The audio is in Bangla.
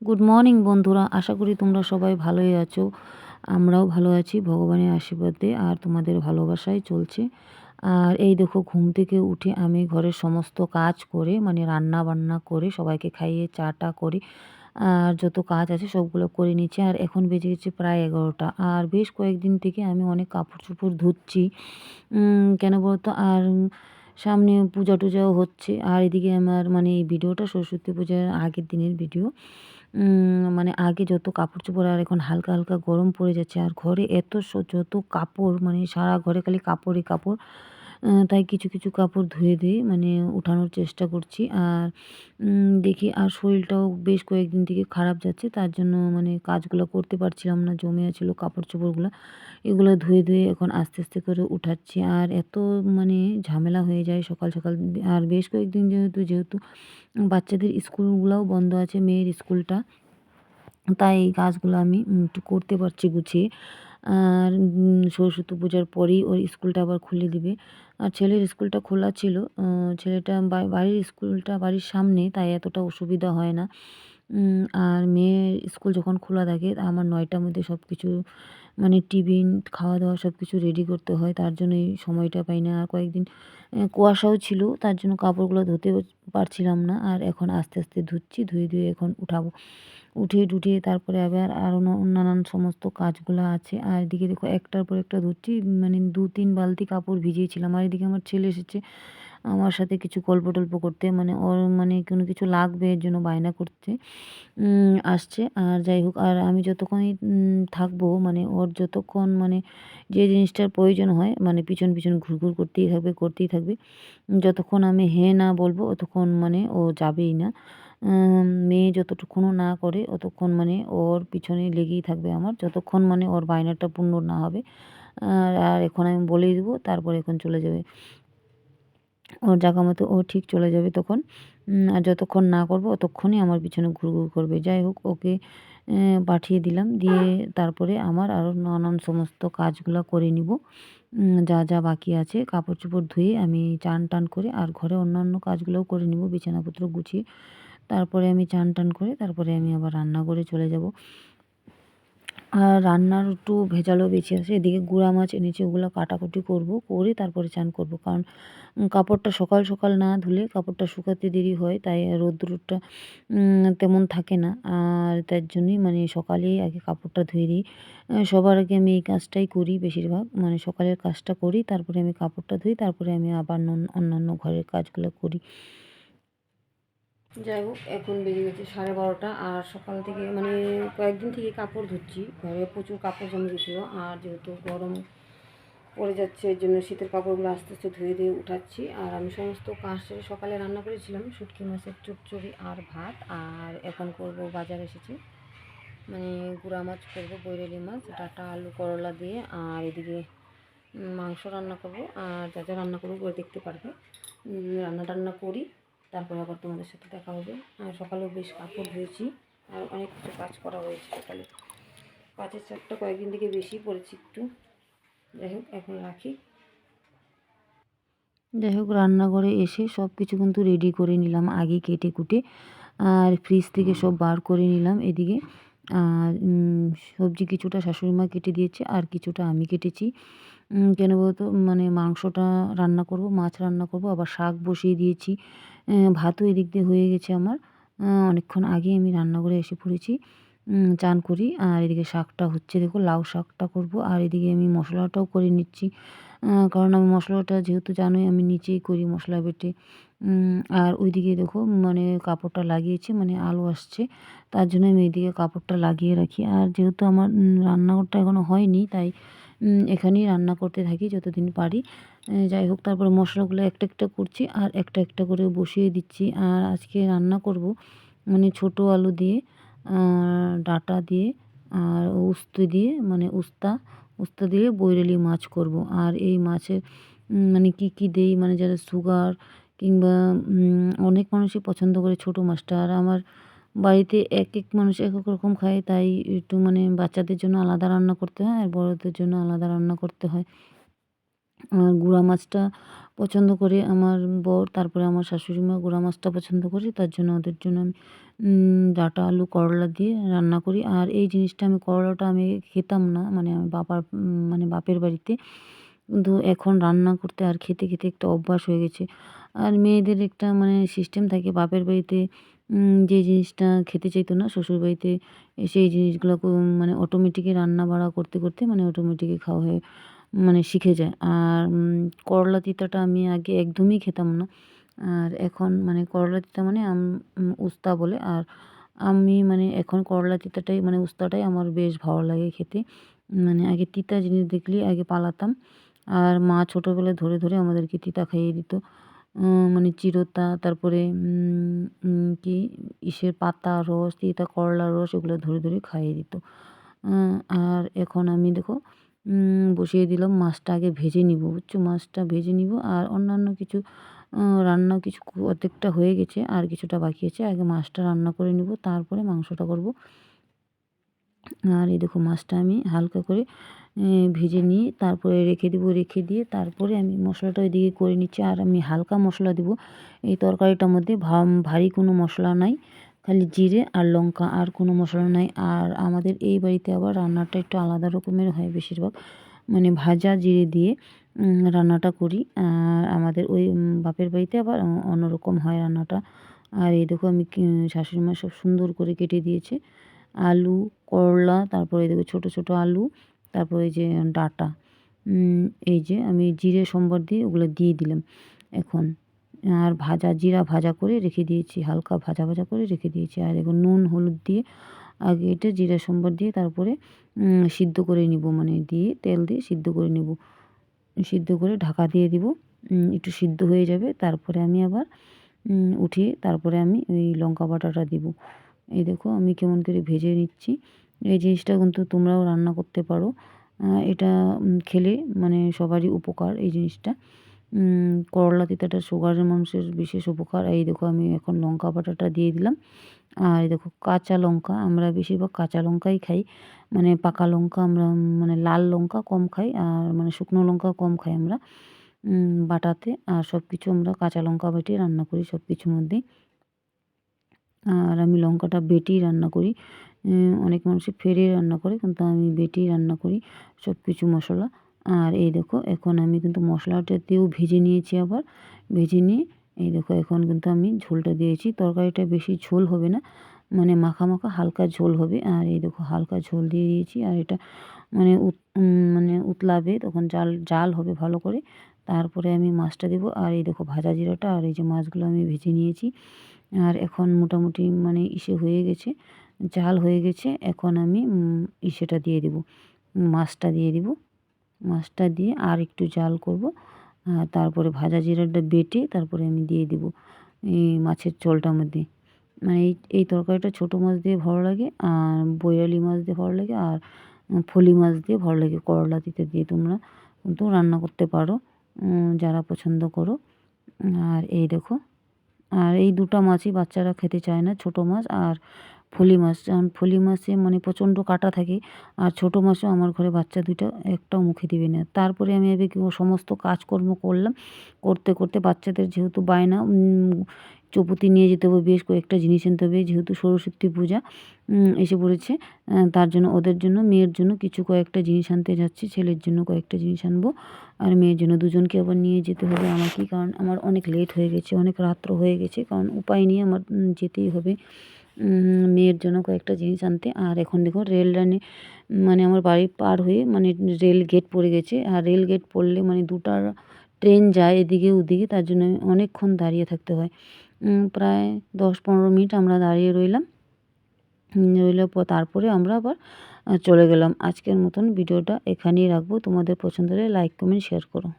গুড মর্নিং বন্ধুরা, আশা করি তোমরা সবাই ভালোই আছো। আমরাও ভালো আছি ভগবানের আশীর্বাদে আর তোমাদের ভালোবাসায় চলছে। আর এই দেখো, ঘুম থেকে উঠে আমি ঘরের সমস্ত কাজ করে মানে রান্না বান্না করে সবাইকে খাইয়ে চাটা করে আর যত কাজ আছে সবগুলো করে নিচ্ছি। আর এখন বেজে গেছে প্রায় ১১টা। আর বেশ কয়েকদিন থেকে আমি অনেক কাপড় চোপড় ধুচ্ছি। কেন বলতো? আর সামনে পূজা টুজাও হচ্ছে। আর এদিকে আমার মানে এই ভিডিওটা সরস্বতী পূজার আগের দিনের ভিডিও। মানে আগে যত কাপড়-চোপড়, আর এখন হালকা, হালকা গরম পড়ে যাচ্ছে। আর ঘরে এত যত কাপড়, মানে সারা ঘরে খালি কাপড়ই কাপড়। তাই কিছু, কিছু কাপড় ধুয়ে, ধুয়ে মানে উঠানোর চেষ্টা করছি। আর দেখি, আর শরীরটাও বেশ কয়েকদিন থেকে খারাপ যাচ্ছে। তার জন্য মানে কাজগুলো করতে পারছিলাম না। জমে আছিল কাপড়-চোপড়গুলা। এগুলো ধুয়ে, ধুয়ে এখন আস্তে, আস্তে করে উঠাচ্ছি। আর এত মানে ঝামেলা হয়ে যায় সকাল, সকাল। আর বেশ কয়েকদিন যেহেতু বাচ্চাদের স্কুলগুলাও বন্ধ আছে, মেয়ের স্কুলটা। তাই এই কাজগুলো আমি একটু করতে পারছি গুছিয়ে। আর সরস্বতী পূজার পরেই ওর স্কুলটা আবার খুলে দিবে। আর ছেলের স্কুলটা খোলা ছিল। ছেলেটা বাড়ির স্কুলটা বাড়ির সামনে, তাই এতটা অসুবিধা হয় না। আর মেয়ের স্কুল যখন খোলা থাকে আমার ৯টার মধ্যে সব কিছু মানে টিফিন, খাওয়া-দাওয়া সব কিছু রেডি করতে হয়। তার জন্যই সময়টা পাই না। আর কয়েকদিন কুয়াশাও ছিল, তার জন্য কাপড়গুলো ধুতেও পারছিলাম না। আর এখন আস্তে, আস্তে ধুচ্ছি। ধুয়ে, ধুয়ে এখন উঠাবো। উঠিয়ে টুঠিয়ে তারপরে আবার আরও নানান সমস্ত কাজগুলা আছে। আর এদিকে দেখো, একটার পর একটা ধুচ্ছি। মানে ২-৩ বালতি কাপড় ভিজিয়েছিলাম। আর এদিকে আমার ছেলে এসেছে আমার সাথে কিছু গল্প-টল্প করতে। মানে ওর মানে কোনো কিছু লাগবে এর জন্য বায়না করছে। আসছে। আর যাই হোক, আর আমি যতক্ষণই থাকবো মানে ওর যতক্ষণ মানে যে জিনিসটার প্রয়োজন হয় মানে পিছন, পিছন ঘুরঘুর করতেই থাকবে, করতেই থাকবে। যতক্ষণ আমি হ্যাঁ না বলবো ততক্ষণ মানে ও যাবেই না। মেয়ে যতটুকুনও না করে অতক্ষণ মানে ওর পিছনে লেগেই থাকবে আমার, যতক্ষণ মানে ওর বায়নাটা পূর্ণ না হবে। আর এখন আমি বলেই দেবো, তারপরে এখন চলে যাবে। ওর জায়গা মতো ও ঠিক চলে যাবে তখন। আর যতক্ষণ না করবো ততক্ষণই আমার পিছনে ঘুরঘুর করবে। যাই হোক, ওকে পাঠিয়ে দিলাম। দিয়ে তারপরে আমার আরও নানান সমস্ত কাজগুলা করে নিব। যা, যা বাকি আছে কাপড়-চোপড় ধুয়ে আমি চান-টান করে আর ঘরে অন্যান্য কাজগুলোও করে নিব বিছানাপত্র গুছিয়ে। তারপরে আমি চান-টান করে তারপরে আমি আবার রান্নাঘরে চলে যাব। আর রান্নার একটু ভেজালও বেশি আছে। এদিকে গুড়া মাছ এনেছি, ওগুলো কাটাকুটি করব, করে তারপরে চান করব। কারণ কাপড়টা সকাল, সকাল না ধুলে কাপড়টা শুকাতে দেরি হয়। তাই রোদ্দুরটা তেমন থাকে না। আর তার জন্যই মানে সকালেই আগে কাপড়টা ধুয়ে দিই। সবার আগে আমি এই কাজটাই করি বেশিরভাগ। মানে সকালের কাজটা করি, তারপরে আমি কাপড়টা ধুই, তারপরে আমি আবার অন্যান্য ঘরের কাজগুলো করি। যাই হোক, এখন বেজে গেছে 12:30। আর সকাল থেকে মানে কয়েকদিন থেকে কাপড় ধুচ্ছি। ঘরে প্রচুর কাপড় জমে গেছিলো। আর যেহেতু গরম পড়ে যাচ্ছে, এর জন্য শীতের কাপড়গুলো আস্তে, আস্তে ধুয়ে দিয়ে উঠাচ্ছি। আর আমি সমস্ত কাজ সেরে সকালে রান্না করেছিলাম শুটকি মাছের চচ্চড়ি আর ভাত। আর এখন করব, বাজার এসেছি মানে গুঁড়া মাছ করবো, বৈরালি মাছ, ডাঁটা, আলু, করলা দিয়ে। আর এদিকে মাংস রান্না করব। আর যা যা রান্না করবো করে দেখতে পারবে। রান্না টান্না করি, তারপরে আবার তোমাদের সাথে দেখা হবে। আর সকালেও বেশ কাপড় ধুয়েছি আর অনেক কিছু কাজ করা হয়েছে সকালে। কাজের চাপটা কয়েকদিন থেকে বেশি পড়েছি একটু। যাই হোক, এখন রাখি। যাই হোক, রান্নাঘরে এসে সব কিছু কিন্তু রেডি করে নিলাম আগে কেটে কুটে। আর ফ্রিজ থেকে সব বার করে নিলাম এদিকে। আর সবজি কিছুটা শাশুড়ি মা কেটে দিয়েছে আর কিছুটা আমি কেটেছি। কেন বলতো? মানে মাংসটা রান্না করব, মাছ রান্না করব, আবার শাক বসিয়ে দিয়েছি। ভাতও এদিক দিয়ে হয়ে গেছে আমার। অনেকক্ষণ আগেই আমি রান্নাঘরে এসে পড়েছি। চান করি। আর এদিকে শাকটা হচ্ছে, দেখো লাউ শাকটা করব। আর এদিকে আমি মশলাটাও করে নিচ্ছি। কারণ আমি মশলাটা যেহেতু জানোই আমি নিচেই করি মশলা বেটে। আর ওইদিকে দেখো মানে কাপড়টা লাগিয়েছি, মানে আলো আসছে। তার জন্য আমি এইদিকে কাপড়টা লাগিয়ে রাখি। আর যেহেতু আমার রান্নাঘরটা এখনও হয়নি, তাই এখানেই রান্না করতে থাকি যতদিন পারি। যাই হোক, তারপরে মশলাগুলো একটা, একটা করছি আর একটা, একটা করে বসিয়ে দিচ্ছি। আর আজকে রান্না করব মানে ছোট আলু দিয়ে, ডাঁটা দিয়ে, আর উস্তা দিয়ে, মানে উস্তা দিয়ে বৈরালি মাছ করব। আর এই মাছের মানে কি, কি দেই, মানে যারা সুগার কিংবা অনেক মানুষই পছন্দ করে ছোট মাছটা। আর আমার বাড়িতে একেক মানুষ একেক রকম খায়, তাই একটু মানে বাচ্চাদের জন্য আলাদা রান্না করতে হয় আর বড়দের জন্য আলাদা রান্না করতে হয়। গুড়া মাছটা পছন্দ করে আমার বর, তারপরে আমার শাশুড়ি মা গুড়া মাছটা পছন্দ করে। তার জন্য ওদের জন্য আমি ডাঁটা, আলু, করলা দিয়ে রান্না করি। আর এই জিনিসটা আমি করলাটা আমি খেতাম না, মানে আমি মানে বাপের বাড়িতে। কিন্তু এখন রান্না করতে আর খেতে, খেতে একটা অভ্যাস হয়ে গেছে। আর মেয়েদের একটা মানে সিস্টেম থাকে বাপের বাড়িতে যে জিনিসটা খেতে চাইতো না শ্বশুরবাড়িতে এসে এই জিনিসগুলো মানে অটোমেটিকই রান্না বাড়া করতে, করতে মানে অটোমেটিকই খাওয়া হয়ে মানে শিখে যায়। আর করলা তিতাটা আমি আগে একদমই খেতাম না। আর এখন মানে করলা তিতা মানে উস্তা বলে। আর আমি মানে এখন করলা তিতাটাই মানে উস্তাটাই আমার বেশ ভালো লাগে খেতে। মানে আগে তিতা জিনিস দেখলেই আগে পালাতাম। আর মা ছোটোবেলায় ধরে, ধরে আমাদেরকে তিতা খাইয়ে দিত। মানে চিরতা, তারপরে কি ইসের পাতা রস, তিতা করলার রস এগুলো ধরে, ধরে খাইয়ে দিত। আর এখন আমি দেখো বসিয়ে দিলাম। মাছটা আগে ভেজে নিব, বুঝছো? মাছটা ভেজে নিব। আর অন্যান্য কিছু রান্না কিছু অর্ধেকটা হয়ে গেছে, আর কিছুটা বাকি আছে। আগে মাছটা রান্না করে নিব, তারপরে মাংসটা করব। আর এই দেখো মাছটা আমি হালকা করে ভেজে নিয়ে তারপরে রেখে দেবো। রেখে দিয়ে তারপরে আমি মশলাটা ওইদিকে করে নিচ্ছি। আর আমি হালকা মশলা দেবো এই তরকারিটার মধ্যে, ভারী কোনো মশলা নাই, খালি জিরে আর লঙ্কা, আর কোনো মশলা নাই। আর আমাদের এই বাড়িতে আবার রান্নাটা একটু আলাদা রকমের হয় বেশিরভাগ, মানে ভাজা জিরে দিয়ে রান্নাটা করি। আর আমাদের ওই বাপের বাড়িতে আবার অন্যরকম হয় রান্নাটা। আর এই দেখো আমি শাশুড়ি মা সব সুন্দর করে কেটে দিয়েছে আলু, করলা, তারপরে এই দেখো ছোটো, ছোটো আলু, তারপরে এই যে ডাঁটা। এই যে আমি জিরে সম্বার দিয়ে ওগুলো দিয়ে দিলাম এখন। আর জিরা ভাজা করে রেখে দিয়েছি, হালকা ভাজা, ভাজা করে রেখে দিয়েছি। আর দেখো নুন, হলুদ দিয়ে আগে এটা জিরা সম্বার দিয়ে তারপরে সিদ্ধ করে নিব, মানে দিয়ে তেল দিয়ে সিদ্ধ করে নেব। সিদ্ধ করে ঢাকা দিয়ে দিব, একটু সিদ্ধ হয়ে যাবে। তারপরে আমি আবার উঠিয়ে তারপরে আমি ওই লঙ্কা বাটাটা দিব। এই দেখো আমি কেমন করে ভেজে নিচ্ছি। এই জিনিসটা কিন্তু তোমরাও রান্না করতে পারো। এটা খেলে মানে সবারই উপকার এই জিনিসটা। করলা তিতাটা সুগারের মানুষের বিশেষ উপকার। এই দেখো আমি এখন লঙ্কা বাটাটা দিয়ে দিলাম। আর এই দেখো কাঁচা লঙ্কা, আমরা বেশিরভাগ কাঁচা লঙ্কাই খাই। মানে পাকা লঙ্কা আমরা মানে লাল লঙ্কা কম খাই, আর মানে শুকনো লঙ্কা কম খাই আমরা বাটাতে। আর সব কিছু আমরা কাঁচা লঙ্কা বেটে রান্না করি সব কিছুর মধ্যেই। আর আমি লঙ্কাটা বেটেই রান্না করি। অনেক মানুষে ফেড়ে রান্না করে, কিন্তু আমি বেটেই রান্না করি সব কিছু মশলা। আর এই দেখো এখন আমি কিন্তু মশলাটাতেও ভেজে নিয়েছি আবার। ভেজে নিয়ে এই দেখো এখন কিন্তু আমি ঝোলটা দিয়েছি। তরকারিটা বেশি ঝোল হবে না, মানে মাখা, মাখা হালকা ঝোল হবে। আর এই দেখো হালকা ঝোল দিয়ে দিয়েছি। আর এটা মানে মানে উতলাবে তখন, জাল হবে ভালো করে। তারপরে আমি মাছটা দেবো। আর এই দেখো ভাজা জিরাটা আর এই যে মাছগুলো আমি ভেজে নিয়েছি। আর এখন মোটামুটি মানে হয়ে গেছে, ঝাল হয়ে গেছে। এখন আমি সেটা দিয়ে দেবো, মাছটা দিয়ে দিব। মাছটা দিয়ে আর একটু জাল করব। আর তারপরে ভাজা জিরাটা বেটে তারপরে আমি দিয়ে দিব এই মাছের ঝোলটার মধ্যে। মানে এই তরকারিটা ছোটো মাছ দিয়ে ভালো লাগে, আর বৈরালি মাছ দিয়ে ভালো লাগে, আর ফলি মাছ দিয়ে ভালো লাগে। করলা তিতা দিয়ে তোমরা কিন্তু রান্না করতে পারো যারা পছন্দ করো। আর এই দেখো, আর এই দুটো মাছই বাচ্চারা খেতে চায় না, ছোটো মাছ আর ফলি মাছ। কারণ ফলি মাছে মানে প্রচণ্ড কাঁটা থাকে। আর ছোটো মাছও আমার ঘরে বাচ্চা দুটো একটাও মুখে দিবে না। তারপরে আমি সমস্ত কাজকর্ম করলাম। করতে, করতে বাচ্চাদের যেহেতু বায়না চৌপতি নিয়ে যেতে হবে, বেশ কয়েকটা জিনিস আনতে হবে, যেহেতু সরস্বতী পূজা এসে পড়েছে। তার জন্য ওদের জন্য, মেয়ের জন্য কিছু কয়েকটা জিনিস আনতে যাচ্ছি, ছেলের জন্য কয়েকটা জিনিস আনবো। আর মেয়ের জন্য দুজনকে আবার নিয়ে যেতে হবে আমাকেই, কারণ আমার অনেক লেট হয়ে গেছে, অনেক রাত্র হয়ে গেছে। কারণ উপায় নেই, আমার যেতেই হবে মেয়ের জন্য কয়েকটা জিনিস আনতে। আর এখন দেখো রেল লাইনে মানে আমার বাড়ি পার হয়ে মানে রেল গেট পড়ে গেছে। আর রেল গেট পড়লে মানে দুটা ট্রেন যায় এদিকে ওদিকে, তার জন্য অনেকক্ষণ দাঁড়িয়ে থাকতে হয়। প্রায় 10-15 মিনিট আমরা দাঁড়িয়ে রইলাম। তারপরে আমরা আবার চলে গেলাম। আজকের মতন ভিডিওটা এখানেই রাখবো। তোমাদের পছন্দ হলে লাইক, কমেন্ট, শেয়ার করো।